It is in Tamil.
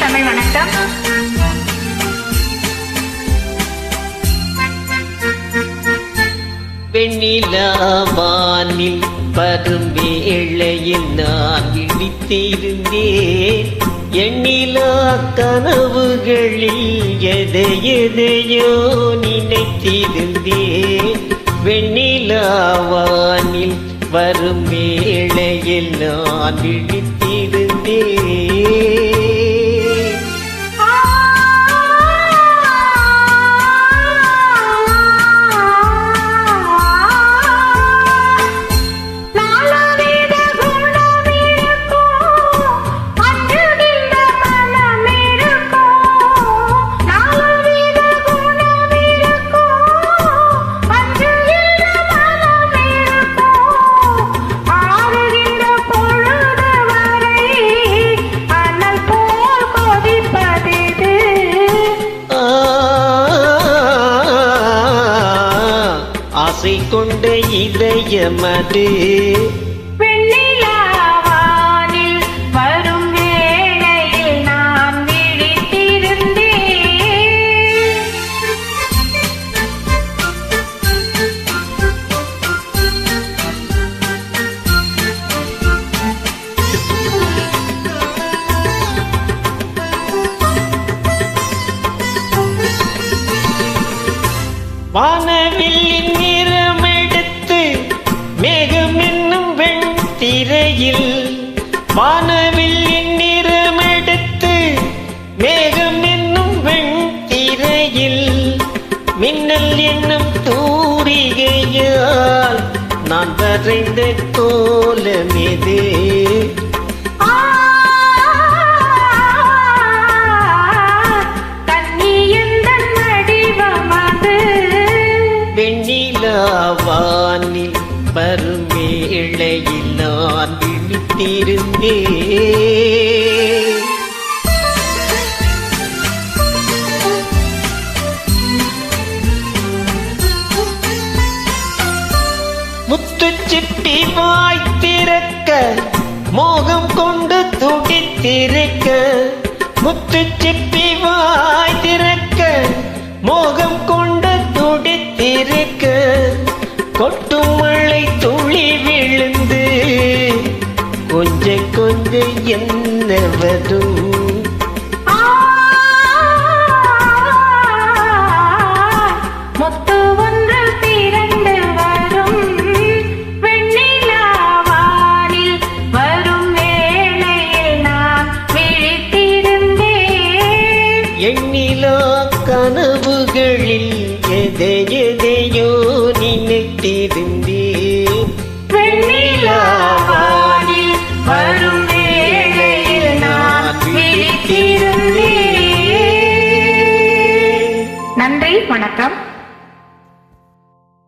தமிழ் வணக்கம். வெண்ணிலாவானில் வரும் வேளையில் நான் விழித்திருந்தேன். எண்ணிலா கனவுகளில் எதையோ நினைத்திருந்தேன். வெண்ணிலாவானில் வரும் வேளையில் நான் விழித்திருந்தேன். ஆசை கொண்ட இதயமது வெண்ணிலாவானில் வரும் வேளையில் நான் விழித்திருந்தேன். வானவில் நிறமெடுத்து மேகம் என்னும் வெண்திரையில், வானவில் நிறமெடுத்து மேகம் என்னும் வெண்திரையில், மின்னல் என்னும் தூரிகையால் நான் வரைந்த கோலமெது. வெண்ணிலாவானில் வரும் வேளையில் நான் விழித்திருந்தேன். முத்துச்சிப்பி வாய் திறக்க மோகம் கொண்டு துடித்திருக்க, முத்துச்சிப்பி வாய் திறக்க மோகம் கொண்டு துடித்திருக்க, கொட்டும் மழை துளி விழுந்து கொஞ்ச கொஞ்ச என்ன வரும். முத்து ஒன்று திரண்டு வரும் வெண்ணிலாவானில் வரும் வேளையில் நான் விழித்திருந்தேன். எண்ணிலா கனவுகளில் எதையோ நினைத்திருந்தேன். வெண்ணிலாவானில் வரும் வேளையில் நான் விழித்திருந்தேன். நன்றி, வணக்கம்.